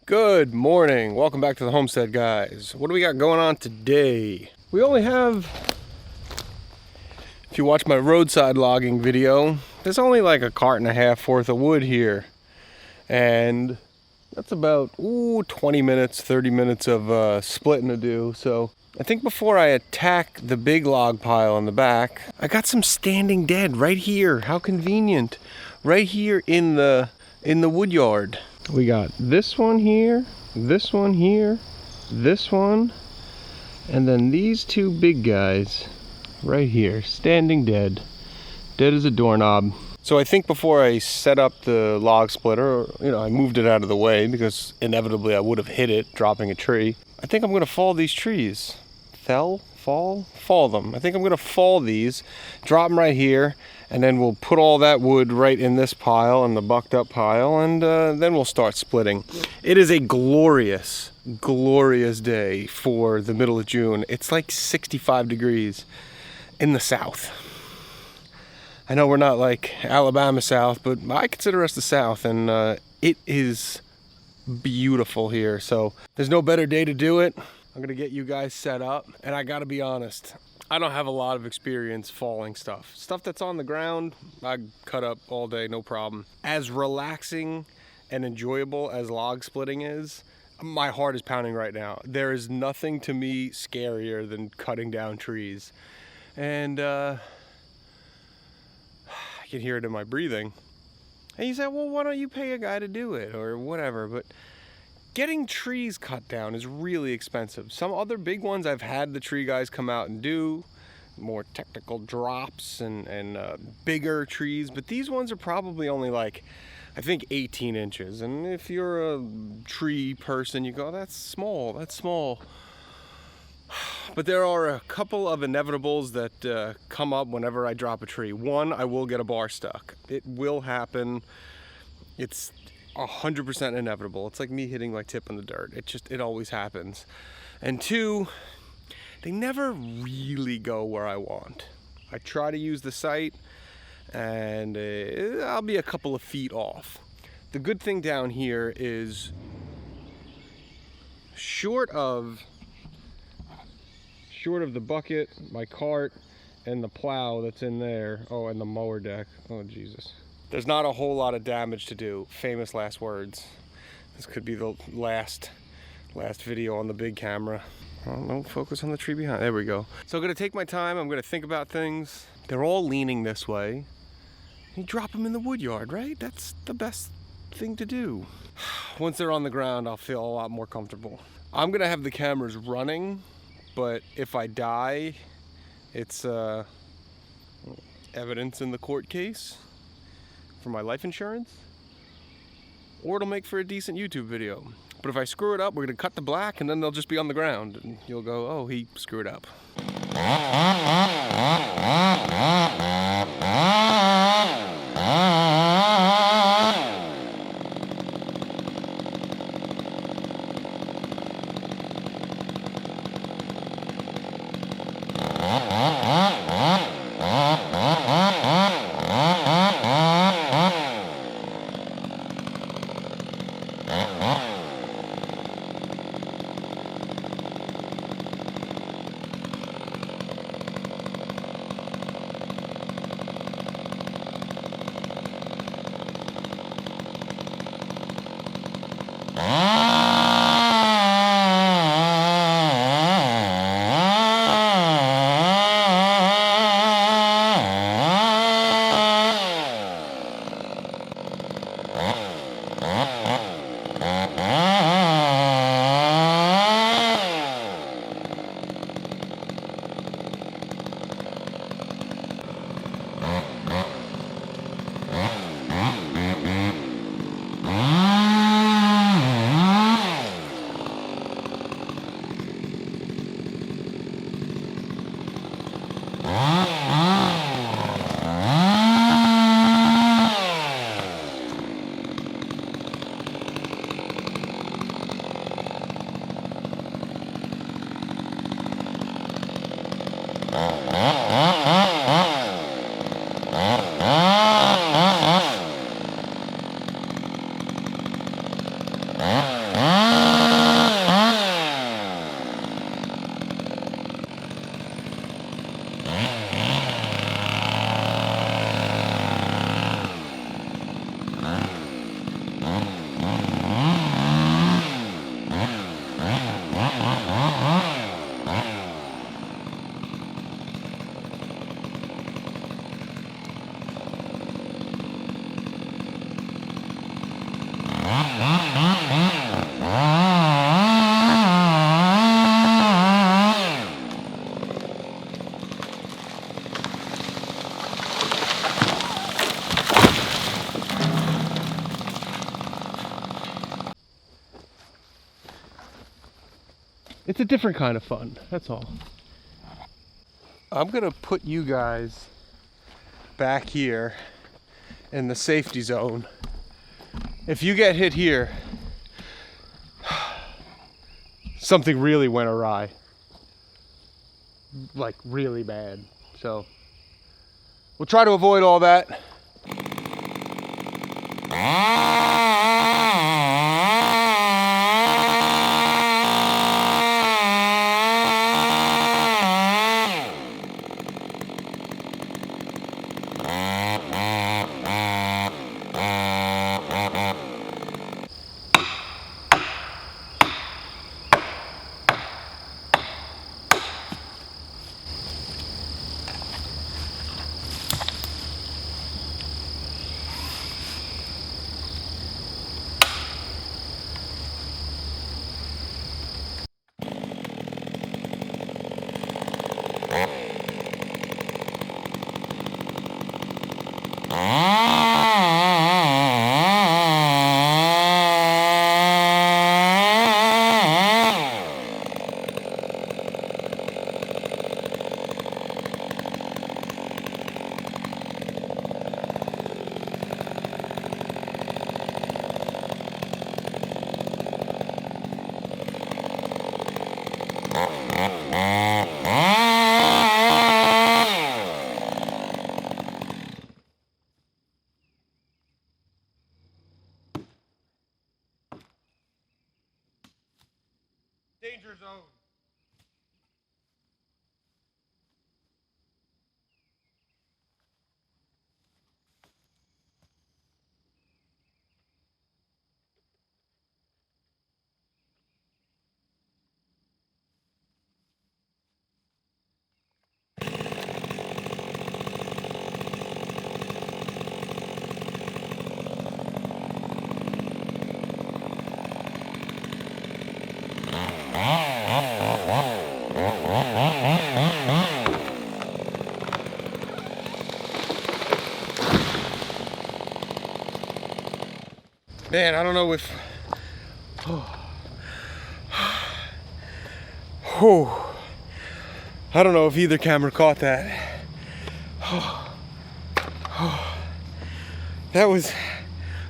Good morning. Welcome back to the homestead, guys. What do we got going on today? We only have, if you watch my roadside logging video, there's only like a cart and a half worth of wood here. And that's about 20 minutes, 30 minutes of splitting to do. So I think before I attack the big log pile in the back, I got some standing dead right here. How convenient. Right here in the wood yard. We got this one here, this one here, this one, and then these two big guys right here, standing dead. Dead as a doorknob. So I think before I set up the log splitter, I moved it out of the way because inevitably I would have hit it dropping a tree. I think I'm going to fall these trees. Fall them. I think I'm going to fall these, drop them right here, and then we'll put all that wood right in this pile, in the bucked up pile, and then we'll start splitting. It is a glorious, glorious day for the middle of June. It's like 65 degrees in the south. I know we're not like Alabama South, but I consider us the South, and it is beautiful here. So there's no better day to do it. I'm gonna get you guys set up, and I gotta be honest, I don't have a lot of experience falling stuff. Stuff that's on the ground, I cut up all day, no problem. As relaxing and enjoyable as log splitting is, my heart is pounding right now. There is nothing to me scarier than cutting down trees. And I can hear it in my breathing. And you say, well, why don't you pay a guy to do it or whatever? But getting trees cut down is really expensive. Some other big ones I've had the tree guys come out and do, more technical drops and bigger trees, but these ones are probably only like, I think 18 inches. And if you're a tree person, you go, that's small. But there are a couple of inevitables that come up whenever I drop a tree. One, I will get a bar stuck. It will happen. It's 100% inevitable. It's like me hitting my tip in the dirt. It always happens. And two, they never really go where I want. I try to use the sight, and I'll be a couple of feet off. The good thing down here is, short of the bucket, my cart, and the plow that's in there, and the mower deck, Jesus, there's not a whole lot of damage to do. Famous last words. This could be the last video on the big camera. Oh, no, focus on the tree behind. There we go. So I'm gonna take my time. I'm gonna think about things. They're all leaning this way. You drop them in the wood yard, right? That's the best thing to do. Once they're on the ground, I'll feel a lot more comfortable. I'm gonna have the cameras running, but if I die, it's evidence in the court case for my life insurance, or it'll make for a decent YouTube video. But if I screw it up, we're gonna cut the black, and then they'll just be on the ground, and you'll go, oh, he screwed up. It's a different kind of fun, that's all. I'm gonna put you guys back here in the safety zone. If you get hit here, something really went awry. Like really bad. So we'll try to avoid all that. Danger zone. Man, I don't know if... I don't know if either camera caught that. That was...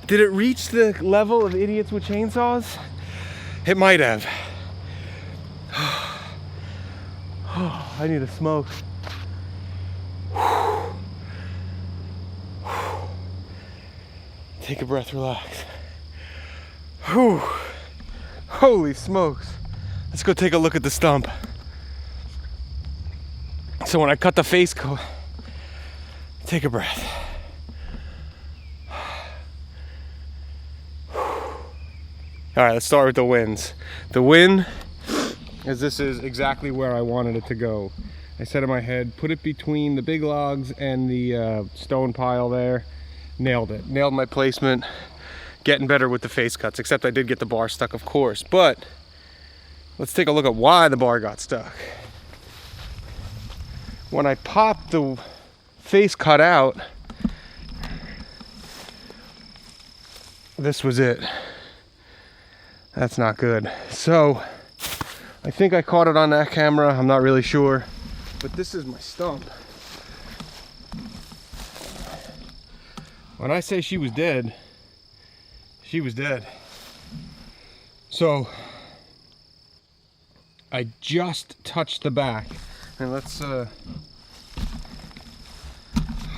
Did it reach the level of idiots with chainsaws? It might have. I need a smoke. Take a breath, relax. Whew. Holy smokes. Let's go take a look at the stump. So when I cut the face coat, take a breath. All right, let's start with the winds. The wind, as this is exactly where I wanted it to go. I said in my head, put it between the big logs and the stone pile there. Nailed it. Nailed my placement. Getting better with the face cuts, except I did get the bar stuck, of course. But let's take a look at why the bar got stuck. When I popped the face cut out, this was it. That's not good. So I think I caught it on that camera. I'm not really sure, but this is my stump. When I say she was dead, she was dead. So I just touched the back, and let's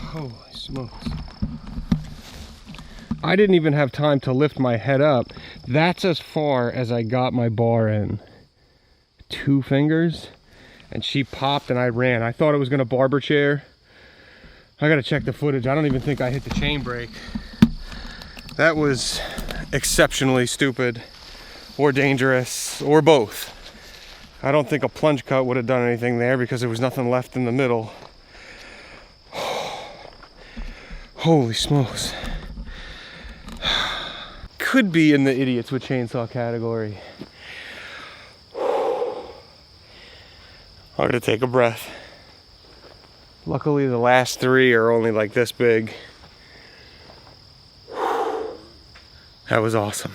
holy smokes. I didn't even have time to lift my head up. That's as far as I got my bar in. 2 fingers, and she popped and I ran. I thought it was gonna barber chair. I gotta check the footage. I don't even think I hit the chain brake. That was exceptionally stupid or dangerous or both. I don't think a plunge cut would have done anything there because there was nothing left in the middle. Holy smokes. Could be in the idiots with chainsaw category. Hard to take a breath. Luckily the last 3 are only like this big. That was awesome.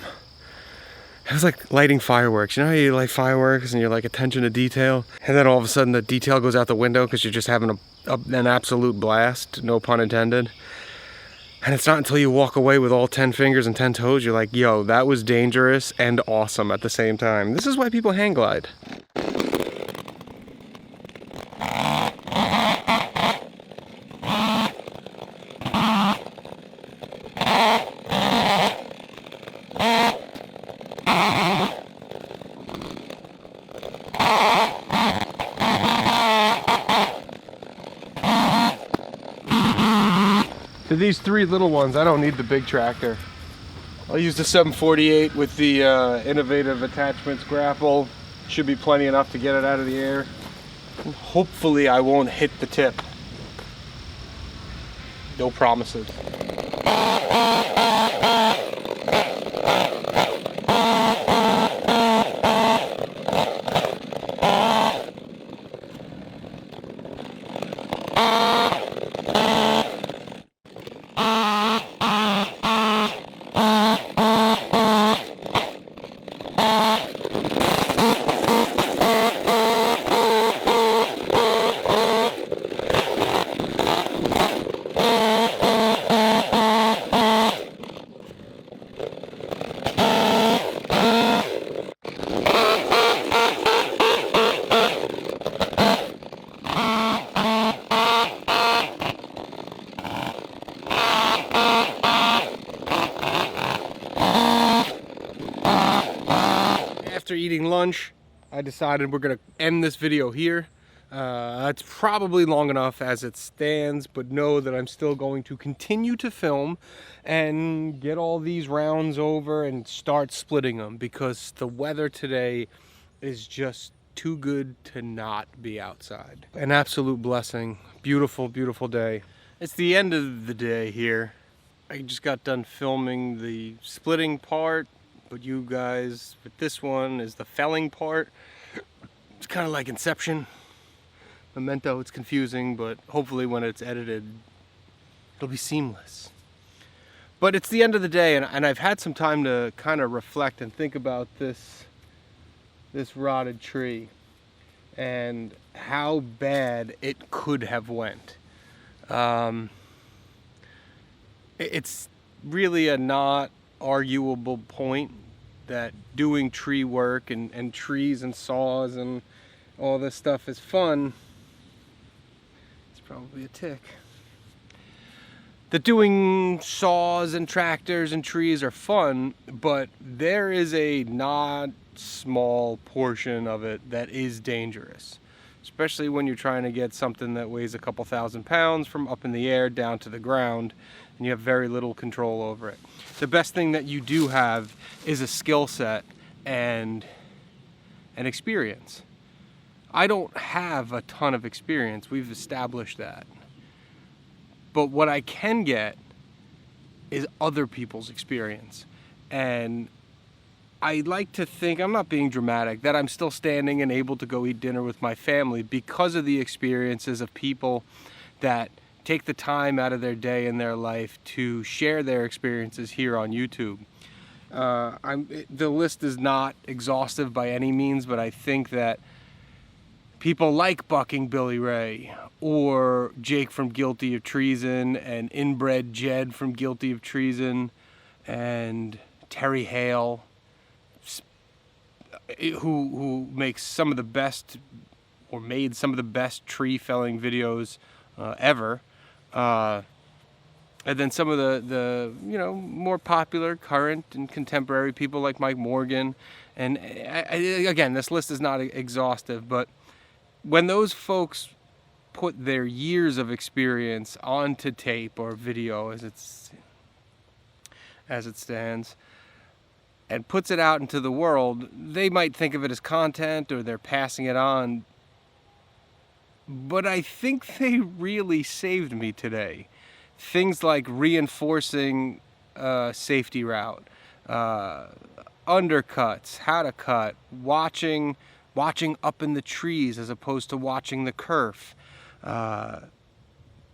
It was like lighting fireworks. You know how you light fireworks and you're like attention to detail, and then all of a sudden the detail goes out the window because you're just having an absolute blast, no pun intended. And it's not until you walk away with all 10 fingers and 10 toes, you're like, yo, that was dangerous and awesome at the same time. This is why people hang glide. For these 3 little ones, I don't need the big tractor. I'll use the 748 with the innovative attachments grapple. Should be plenty enough to get it out of the air. And hopefully I won't hit the tip. No promises. After eating lunch, I decided we're gonna end this video here. It's probably long enough as it stands, but know that I'm still going to continue to film and get all these rounds over and start splitting them, because the weather today is just too good to not be outside. An absolute blessing. Beautiful, beautiful day. It's the end of the day here. I just got done filming the splitting part, but you guys, with this one, is the felling part. It's kind of like Inception. Memento, it's confusing, but hopefully when it's edited, it'll be seamless. But it's the end of the day, and I've had some time to kind of reflect and think about this rotted tree and how bad it could have went. It's really a not arguable point that doing tree work and trees and saws and all this stuff is fun. It's probably a tick. That doing saws and tractors and trees are fun, but there is a not small portion of it that is dangerous, especially when you're trying to get something that weighs a couple thousand pounds from up in the air down to the ground, and you have very little control over it. The best thing that you do have is a skill set and an experience. I don't have a ton of experience, we've established that. But what I can get is other people's experience. And I like to think, I'm not being dramatic, that I'm still standing and able to go eat dinner with my family because of the experiences of people that take the time out of their day and their life to share their experiences here on YouTube. The list is not exhaustive by any means, but I think that people like Bucking Billy Ray, or Jake from Guilty of Treason, and Inbred Jed from Guilty of Treason, and Terry Hale, who makes some of the best, or made some of the best tree felling videos ever. And then some of the more popular, current, and contemporary people like Mike Morgan. And again, this list is not exhaustive, but when those folks put their years of experience onto tape or video, as it stands, and puts it out into the world, they might think of it as content or they're passing it on. But I think they really saved me today. Things like reinforcing safety route, undercuts, how to cut, watching up in the trees as opposed to watching the kerf.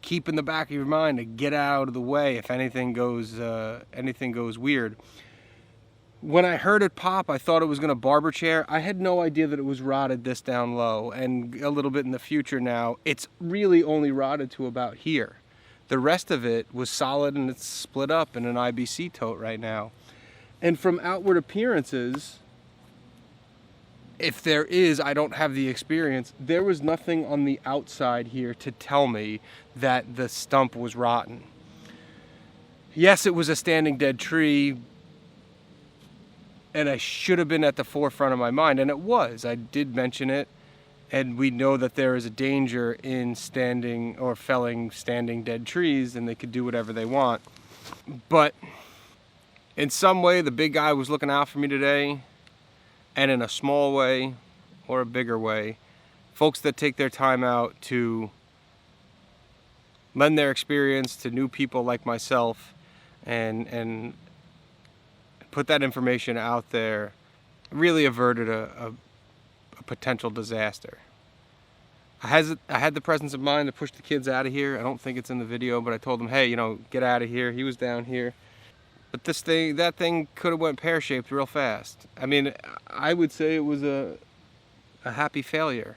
Keep in the back of your mind to get out of the way if anything goes weird. When I heard it pop, I thought it was gonna barber chair. I had no idea that it was rotted this down low, and a little bit in the future now. It's really only rotted to about here. The rest of it was solid and it's split up in an IBC tote right now. And from outward appearances, if there is, I don't have the experience, there was nothing on the outside here to tell me that the stump was rotten. Yes, it was a standing dead tree, and I should have been at the forefront of my mind, and it was. I did mention it, and we know that there is a danger in standing or felling standing dead trees, and they could do whatever they want. But in some way, the big guy was looking out for me today, and in a small way or a bigger way, folks that take their time out to lend their experience to new people like myself and put that information out there really averted a potential disaster. I had the presence of mind to push the kids out of here. I don't think it's in the video, but I told them, hey, you know, get out of here. He was down here. But that thing could have went pear-shaped real fast. I mean, I would say it was a happy failure.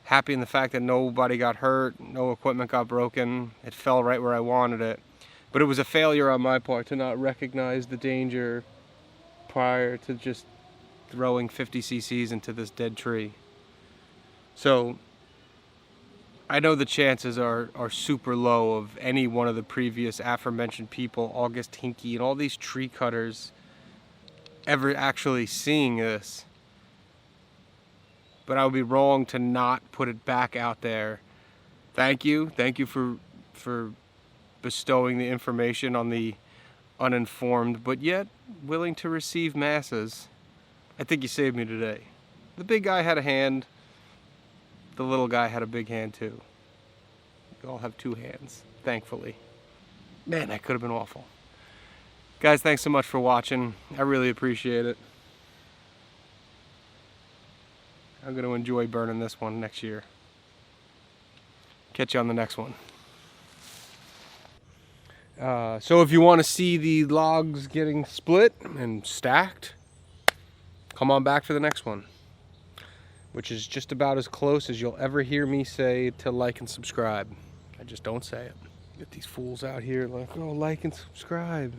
Happy in the fact that nobody got hurt, no equipment got broken, it fell right where I wanted it. But it was a failure on my part to not recognize the danger prior to just throwing 50 cc's into this dead tree. So I know the chances are super low of any one of the previous aforementioned people, August Hinkie and all these tree cutters, ever actually seeing this. But I would be wrong to not put it back out there. Thank you for bestowing the information on the uninformed, but yet willing to receive masses. I think you saved me today. The big guy had a hand. The little guy had a big hand too. We all have two hands, thankfully. Man, that could have been awful. Guys, thanks so much for watching. I really appreciate it. I'm going to enjoy burning this one next year. Catch you on the next one. So if you want to see the logs getting split and stacked, come on back for the next one, which is just about as close as you'll ever hear me say to like and subscribe. I just don't say it. Get these fools out here like, oh, like and subscribe.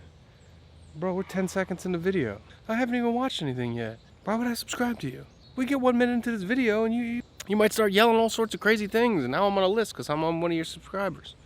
Bro, we're 10 seconds in the video. I haven't even watched anything yet. Why would I subscribe to you? We get 1 minute into this video and you might start yelling all sorts of crazy things, and now I'm on a list because I'm on one of your subscribers.